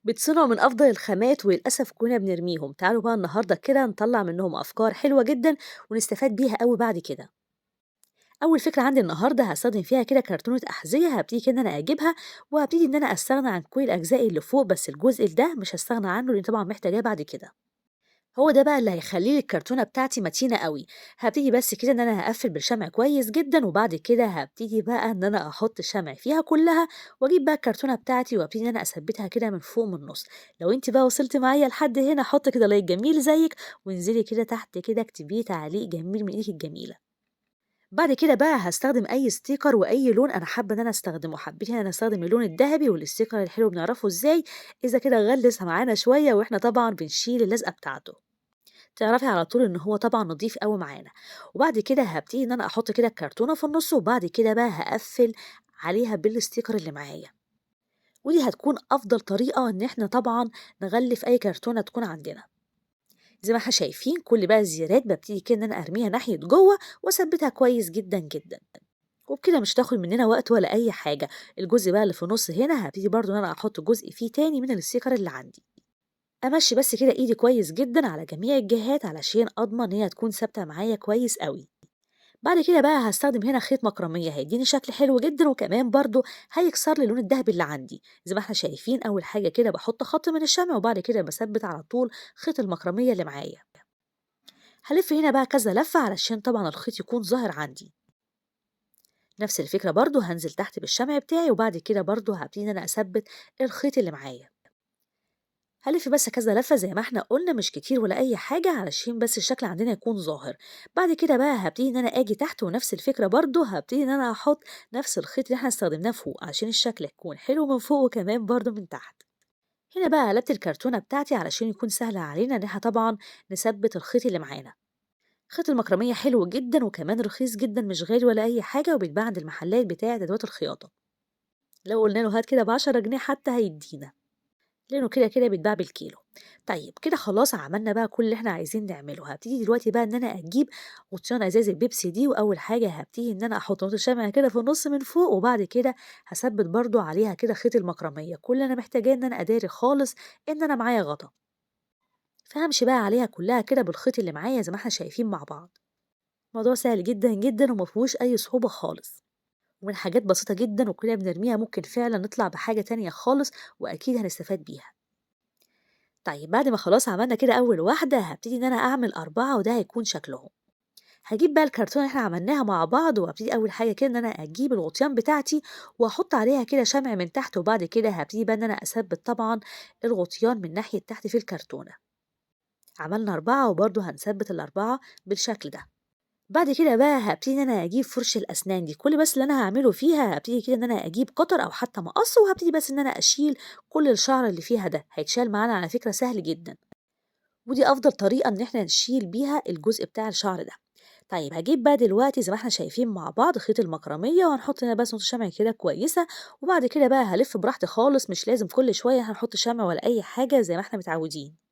بيتصنعوا من أفضل الخامات وللأسف كنا بنرميهم. تعالوا بقى النهاردة كده نطلع منهم أفكار حلوة جدا ونستفاد بيها قوي بعد كده. أول فكرة عندي النهاردة هستخدم فيها كده كرتونة أحذية، هبتدي كده إن أنا أجيبها وهبتدي إن أنا أستغنى عن كل الأجزاء اللي فوق، بس الجزء ده مش هستغنى عنه لأن طبعا محتاجاه بعد كده. هو ده بقى اللي هيخلّي لي الكرتونة بتاعتي متينة أوي. هابتدي بس كده إن أنا هاقفّل بالشمع كويس جدًا، وبعد كده هابتدي بقى إن أنا أحُط الشمع فيها كلّها، وأجيب بقى الكرتونة بتاعتي وأبتدي إن أنا أثبّتها كده من فوق من النُص. لو أنتِ بقى وصلتِ معايا لحد هنا حُطّي كده لايك جميل زيِّك، وانزلي كده تحت كده اكتبي تعليق جميل من إيدِك الجميلة. بعد كده بقى هاستخدم أي sticker وأي لون أنا حابة إن أنا أستخدمه. حبيت إن أنا أستخدم اللون الدهبي والsticker الحلو بنعرفه إزاي، إذا كده غلِّس معانا شوية وإحنا طبعًا بنشيل اللزقة بتاعته. تعرفي على طول إن هو طبعًا نضيف أوي معانا. وبعد كده هابتدي إن أنا أحط كده الكرتونة في النُص، وبعد كده بقى هاقفّل عليها بالsticker اللي معايا. ودي هتكون أفضل طريقة إن إحنا طبعًا نغلِّف أي كرتونة تكون عندنا. زي ما إحنا شايفين كل بقى الزيادات بابتدي كده إن أنا أرميها ناحية جوّه وأثبّتها كويس جدًا، جدًا. وبكده مش هتاخد مننا وقت ولا أي حاجة. الجزء بقى اللي في النُص هنا هابتدي برضه إن أنا أحط جزء فيه تاني من الsticker اللي عندي. أمشّي بس كده إيدي كويس جدًا على جميع الجهات علشان أضمن إن هي تكون ثابتة معايا كويس أوي. بعد كده بقى هاستخدم هنا خيط مكرمية هيديني شكل حلو جدًا، وكمان برضه هيكسر لي اللون الدهبي اللي عندي. زي ما إحنا شايفين أول حاجة كده باحط خط من الشمع، وبعد كده باثبّت على طول خيط المكرمية اللي معايا. هالِف هنا بقى كذا لفة علشان طبعًا الخيط يكون ظاهر عندي. نفس الفكرة برضه هانزل تحت بالشمع بتاعي، وبعد كده برضه هابتدي إن أنا أثبّت الخيط اللي معايا. هالِف بس كذا لفة زي ما إحنا قُلنا مش كتير ولا أي حاجة علشان بس الشكل عندنا يكون ظاهر. بعد كده بقى هابتدي إن أنا آجي تحت ونفس الفكرة برضه هابتدي إن أنا أحُط نفس الخيط اللي إحنا استخدمناه فوق علشان الشكل يكون حلو من فوق وكمان برضه من تحت. هنا بقى قلبت الكرتونة بتاعتي علشان يكون سهل علينا إن إحنا طبعًا نثبِّت الخيط اللي معانا. خيط المكرمية حلو جدًا وكمان رخيص جدًا مش غالي ولا أي حاجة، وبيتباع عند المحلات بتاعة أدوات الخياطة. لو قُلنا له هات كده ب10 جنيه حتى هيدّينا. لأنه كده بيتباع بالكيلو. طيب كده خلاص عملنا بقى كل اللي إحنا عايزين نعمله. هابتدي دلوقتي بقى إن أنا أجيب غطيان إزاز البيبسي دي، وأول حاجة هابتدي إن أنا أحط نقطة شمع كده في النُص من فوق، وبعد كده هاثبِّت برضه عليها كده خيط المكرمية. كل اللي أنا محتاجاه إن أنا أداري خالص إن أنا معايا غطا، فهامشي بقى عليها كلها كده بالخيط اللي معايا زي ما إحنا شايفين مع بعض. الموضوع سهل جدًا، جدًا وما فيهوش أي صعوبة خالص، ومن حاجات بسيطة جدًا وكنا بنرميها ممكن فعلًا نطلع بحاجة تانية خالص وأكيد هنستفاد بيها. طيب بعد ما خلاص عملنا كده أول واحدة هابتدي إن أنا أعمل 4 وده هيكون شكلهم. هاجيب بقى الكرتونة اللي إحنا عملناها مع بعض وهابتدي أول حاجة كده إن أنا أجيب الغطيان بتاعتي وأحط عليها كده شمع من تحت، وبعد كده هابتدي بقى إن أنا أثبِّت طبعًا الغطيان من ناحية تحت في الكرتونة. عملنا 4 وبرضه هنثبِّت ال4 بالشكل ده. بعد كده بقى هابتدي إن أنا أجيب فرشة الأسنان دي. كل بس اللي أنا هاعمله فيها هابتدي كده إن أنا أجيب قطر أو حتى مقص، وهابتدي بس إن أنا أشيل كل الشعر اللي فيها ده. هيتشال معانا على فكرة سهل جدًا. ودي أفضل طريقة إن إحنا نشيل بيها الجزء بتاع الشعر ده. طيب هاجيب بقى دلوقتي زي ما إحنا شايفين مع بعض خيط المكرمية وهنحط هنا بس نقطة شمع كده كويسة، وبعد كده بقى هالِف براحتي خالص. مش لازم كل شوية هنحط شمع ولا أي حاجة زي ما إحنا متعودين.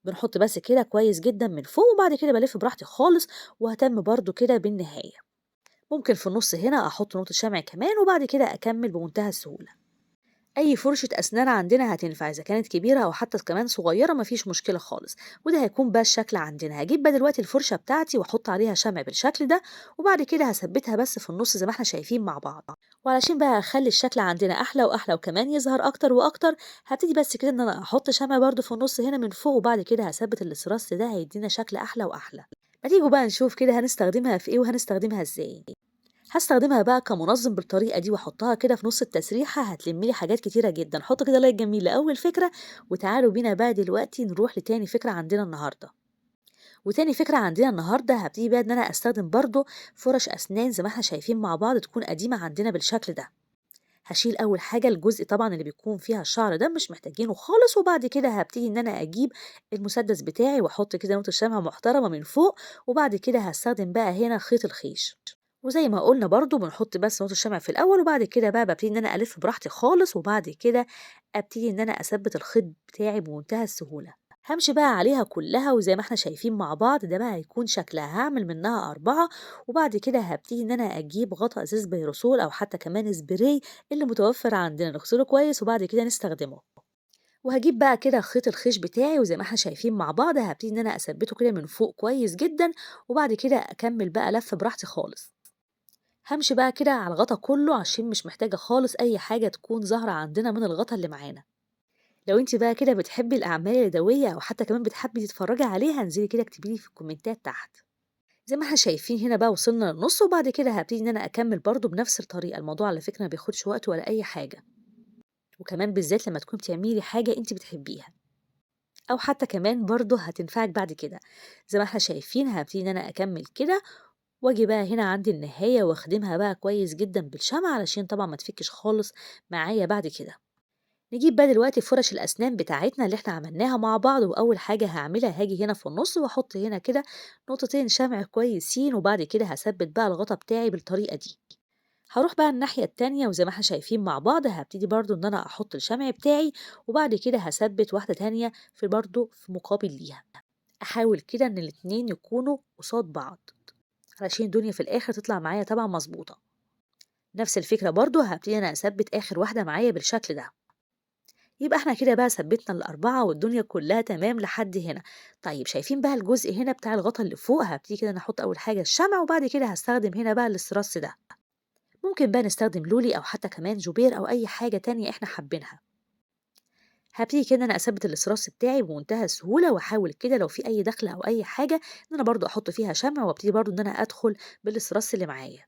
بنحط بس كده كويس جدًا من فوق، وبعد كده بالِف براحتي خالص، وأهتم برضه كده بالنهاية. ممكن في النُص هنا أحط نقطة شمع كمان، وبعد كده أكمّل بمنتهى السهولة. أي فرشة أسنان عندنا هتنفع إذا كانت كبيرة أو حتى كمان صغيرة ما فيش مشكلة خالص. وده هيكون بقى الشكل عندنا. هاجيب بقى دلوقتي الفرشة بتاعتي وأحط عليها شمع بالشكل ده، وبعد كده هاثبّتها بس في النُص زي ما إحنا شايفين مع بعض. وعلشان بقى أخلّي الشكل عندنا أحلى وأحلى وكمان يظهر أكتر وأكتر، هابتدي بس كده إن أنا أحط شمع برضه في النُص هنا من فوق، وبعد كده هاثبّت الإسترس ده هيدّينا شكل أحلى وأحلى. ما تيجوا بقى نشوف كده هنستخدمها في إيه وهنستخدمها إزاي. هاستخدمها بقى كمنظم بالطريقة دي واحطها كده في نص التسريحة هتلمي لي حاجات كتيرة جدا. حطوا كده لايك جميل لأول فكرة، وتعالوا بينا بقى دلوقتي نروح لتاني فكرة عندنا النهاردة. وتاني فكرة عندنا النهاردة هبتدي بقى ان انا استخدم برضو فرش اسنان زي ما احنا شايفين مع بعض تكون قديمة عندنا بالشكل ده. هشيل اول حاجة الجزء طبعا اللي بيكون فيها الشعر ده مش محتاجينه خالص، وبعد كده هبتدي ان انا اجيب المسدس بتاعي واحط كده نقطة شمعة محترمة من فوق، وبعد كده هستخدم بقى هنا خيط الخيش. وزي ما قُلنا برضه بنحط بس نقطة الشمع في الأول، وبعد كده بقى بابتدي إن أنا ألِف براحتي خالص، وبعد كده أبتدي إن أنا أثبِّت الخيط بتاعي بمنتهى السهولة. هامشي بقى عليها كلّها وزي ما إحنا شايفين مع بعض ده بقى هيكون شكلها. هاعمل منها 4 وبعد كده هابتدي إن أنا أجيب غطا إزاز بيروسول أو حتى كمان spray اللي متوفر عندنا نغسله كويس وبعد كده نستخدمه. وهاجيب بقى كده خيط الخيش بتاعي وزي ما إحنا شايفين مع بعض هابتدي إن أنا أثبّته كده من فوق كويس جدًا، وبعد كده أكمّل بقى لَف براحتي خالص. هامشي بقى كده على الغطا كُلّه عشان مش محتاجة خالص أي حاجة تكون ظاهرة عندنا من الغطا اللي معانا. لو أنتِ بقى كده بتحبّي الأعمال اليدوية أو حتى كمان بتحبّي تتفرّجي عليها انزلي كده اكتبي لي في الكومنتات تحت. زي ما إحنا شايفين هنا بقى وصلنا للنُص، وبعد كده هابتدي إن أنا أكمّل برضه بنفس الطريقة، الموضوع على فكرة ما بياخدش وقت ولا أي حاجة، وكمان بالذات لمّا تكوني بتعملي حاجة أنتِ بتحبّيها، أو حتى كمان برضه هتنفعِك بعد كده. زي ما إحنا شايفين هابتدي إن أنا أكمّل كده، وآجي بقى هنا عند النهاية واخدمها بقى كويس جدًا بالشمع علشان طبعًا ما تفكِّش خالص معايا بعد كده. نجيب بقى دلوقتي فرش الأسنان بتاعتنا اللي إحنا عملناها مع بعض، وأول حاجة هاعملها هاجي هنا في النُص وأحط هنا كده نقطتين شمع كويسين، وبعد كده هاثبِّت بقى الغطا بتاعي بالطريقة دي. هاروح بقى الناحية التانية وزي ما إحنا شايفين مع بعض هابتدي برضه إن أنا أحط الشمع بتاعي، وبعد كده هاثبِّت واحدة تانية برضه في مقابل ليها. أحاول كده إن الاتنين يكونوا قصاد بعض، علشان الدنيا في الآخر تطلع معايا طبعًا مضبوطة. نفس الفكرة برضه هابتدي أنا أثبِّت آخر واحدة معايا بالشكل ده. يبقى إحنا كده بقى ثبّتنا ال4 والدنيا كلّها تمام لحد هنا. طيب شايفين بقى الجزء هنا بتاع الغطا اللي فوق، هابتدي كده أنا أحُط أول حاجة الشمع وبعد كده هاستخدم هنا بقى الاسترس ده. ممكن بقى نستخدم لولي أو حتى كمان جوبير أو أي حاجة تانية إحنا حابينها. هابتدي كده إن أنا أثبّت الاسترس بتاعي بمنتهى السهولة وأحاول كده لو في أي دخلة أو أي حاجة إن أنا برضه أحُط فيها شمع وأبتدي برضه إن أنا أدخل بالاسترس اللي معايا،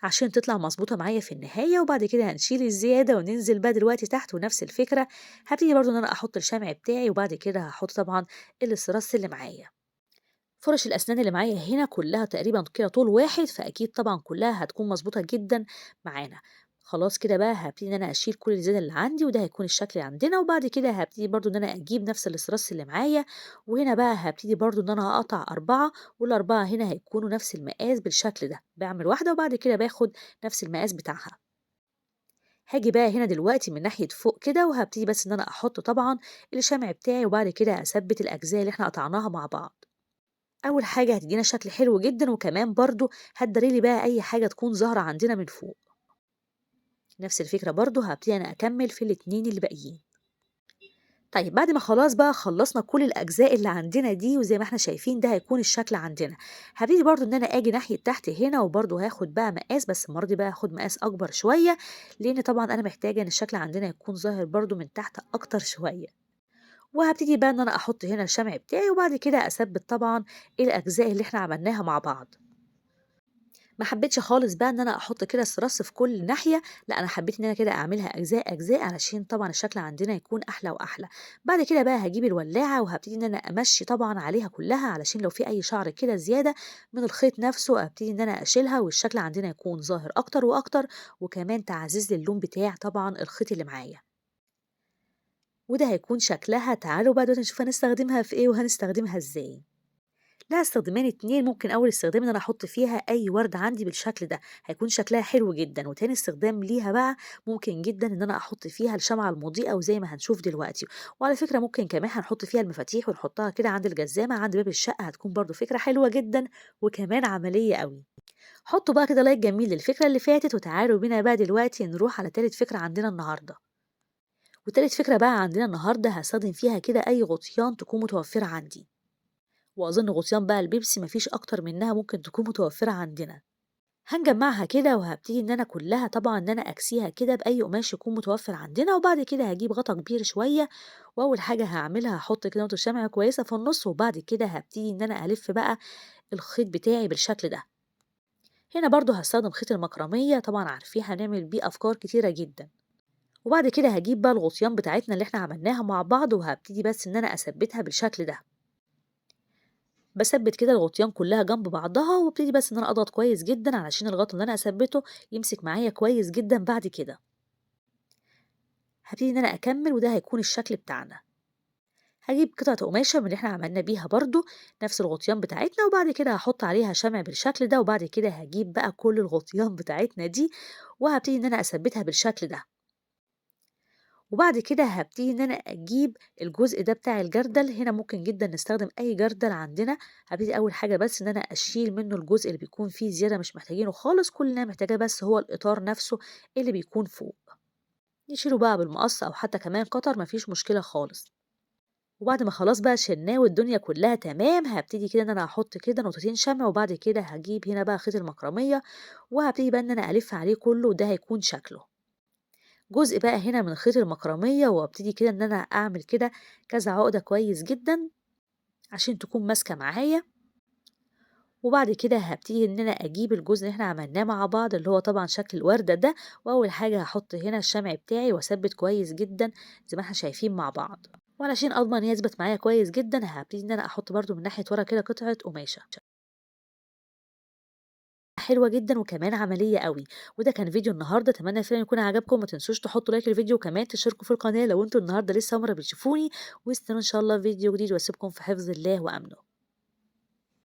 عشان تطلع مضبوطة معايا في النهاية، وبعد كده هنشيل الزيادة وننزل بقى دلوقتي تحت ونفس الفكرة، هابتدي برضه إن أنا أحط الشمع بتاعي وبعد كده هاحط طبعًا الأسترس اللي معايا. فرش الأسنان اللي معايا هنا كلها تقريبًا كده طول واحد، فأكيد طبعًا كلها هتكون مضبوطة جدًا معانا. خلاص كده بقى هابتدي إن أنا أشيل كل الزيادة اللي عندي وده هيكون الشكل عندنا، وبعد كده هابتدي برضه إن أنا أجيب نفس الأسترس اللي معايا، وهنا بقى هابتدي برضه إن أنا أقطع 4 وال4 هنا هيكونوا نفس المقاس بالشكل ده، باعمل واحدة وبعد كده باخد نفس المقاس بتاعها. هاجي بقى هنا دلوقتي من ناحية فوق كده وهابتدي بس إن أنا أحط طبعًا الشمع بتاعي وبعد كده أثبِّت الأجزاء اللي إحنا قطعناها مع بعض. أول حاجة هتدّينا شكل حلو جدًا، وكمان برضه هتداري لي بقى أي حاجة تكون ظاهرة عندنا من فوق. نفس الفكرة برضه هابتدي أنا أكمّل في الاتنين اللي باقيين. طيب بعد ما خلاص بقى خلّصنا كل الأجزاء اللي عندنا دي، وزي ما إحنا شايفين ده هيكون الشكل عندنا. هابتدي برضه إن أنا آجي ناحية تحت هنا، وبرضه هاخد بقى مقاس، بس المرّة دي بقى هاخد مقاس أكبر شوية، لإن طبعًا أنا محتاجة إن الشكل عندنا يكون ظاهر برضه من تحت أكتر شوية. وهابتدي بقى إن أنا أحط هنا الشمع بتاعي، وبعد كده أثبِّت طبعًا الأجزاء اللي إحنا عملناها مع بعض. ما حبيتش خالص بقى إن أنا أحط كده الصراص في كل ناحية، لأ أنا حبيت إن أنا كده أعملها أجزاء، أجزاء علشان طبعًا الشكل عندنا يكون أحلى وأحلى. بعد كده بقى هاجيب الولاعة وهابتدي إن أنا أمشّي طبعًا عليها كلّها علشان لو في أي شعر كده زيادة من الخيط نفسه أبتدي إن أنا أشيلها والشكل عندنا يكون ظاهر أكتر وأكتر، وكمان تعزيز للون بتاع طبعًا الخيط اللي معايا. وده هيكون شكلها. تعالوا بقى دلوقتي نشوف هنستخدمها في إيه وهنستخدمها إزاي. لها استخدامين اتنين، ممكن أول استخدام إن أنا أحط فيها أي وردة عندي بالشكل ده، هيكون شكلها حلو جدًا، وتاني استخدام ليها بقى ممكن جدًا إن أنا أحط فيها الشمعة المضيئة وزي ما هنشوف دلوقتي، وعلى فكرة ممكن كمان هنحط فيها المفاتيح ونحطها كده عند الجزامة عند باب الشقة، هتكون برضه فكرة حلوة جدًا وكمان عملية أوي. حطوا بقى كده لايك جميل للفكرة اللي فاتت، وتعالوا بينا بقى دلوقتي نروح على تالت فكرة عندنا النهارده. وتالت فكرة بقى عندنا النهارده هاستخدم فيها كده أي غطيان تكون متوفرة عندي. وأظن غطيان بقى البيبسي ما فيش أكتر منها ممكن تكون متوفرة عندنا. هنجمّعها كده وهابتدي إن أنا كلّها طبعًا إن أنا أكسيها كده بأي قماش يكون متوفر عندنا، وبعد كده هاجيب غطا كبير شوية، وأول حاجة هاعملها هاحط كده نقطة شمع كويسة في النُص، وبعد كده هابتدي إن أنا ألِف بقى الخيط بتاعي بالشكل ده. هنا برضه هاستخدم خيط المكرمية طبعًا عارفين هنعمل بيه أفكار كتيرة جدًا. وبعد كده هاجيب بقى الغطيان بتاعتنا اللي إحنا عملناها مع بعض، وهابتدي بس إن أنا أثبّتها بالشكل ده. باثبّت كده الغطيان كلّها جنب بعضها، وابتدي بس إن أنا أضغط كويس جدًا علشان الغطا اللي أنا هاثبّته يمسك معايا كويس جدًا بعد كده. هابتدي إن أنا أكمّل وده هيكون الشكل بتاعنا. هاجيب قطعة قماشة من اللي إحنا عملنا بيها برضه نفس الغطيان بتاعتنا، وبعد كده هاحط عليها شمع بالشكل ده، وبعد كده هاجيب بقى كل الغطيان بتاعتنا دي، وهابتدي إن أنا أثبّتها بالشكل ده. وبعد كده هابتدي إن أنا أجيب الجزء ده بتاع الجردل، هنا ممكن جدًا نستخدم أي جردل عندنا. هابتدي أول حاجة بس إن أنا أشيل منه الجزء اللي بيكون فيه زيادة مش محتاجينه خالص، كل اللي أنا محتاجاه بس هو الإطار نفسه اللي بيكون فوق. نشيله بقى بالمقص أو حتى كمان قطر مفيش مشكلة خالص. وبعد ما خلاص بقى شلناه والدنيا كلها تمام هبتدي كده إن أنا هحط كده نقطتين شمع، وبعد كده هجيب هنا بقى خيط المكرمية وهبتدي بقى إن أنا ألف عليه كله، وده هيكون شكله. جزء بقى هنا من خيط المكرمية وابتدي كده إن أنا أعمل كده كذا عقدة كويس جدا عشان تكون ماسكة معايا. وبعد كده هابتدي إن أنا أجيب الجزء اللي إحنا عملناه مع بعض اللي هو طبعًا شكل الوردة ده، وأول حاجة هاحط هنا الشمع بتاعي وأثبِّت كويس جدًا زي ما إحنا شايفين مع بعض، وعلشان أضمن يثبت معايا كويس جدًا هابتدي إن أنا أحط برضه من ناحية ورا كده قطعة قماشة. حلوة جدًا وكمان عملية أوي. وده كان فيديو النهارده، أتمنى فعلًا يكون عجبكم، ما تنسوش تحطوا لايك للفيديو وكمان تشتركوا في القناة لو أنتم النهارده لسه أول مرة بتشوفوني، واستنوا إن شاء الله فيديو جديد وأسيبكم في حفظ الله وأمنه.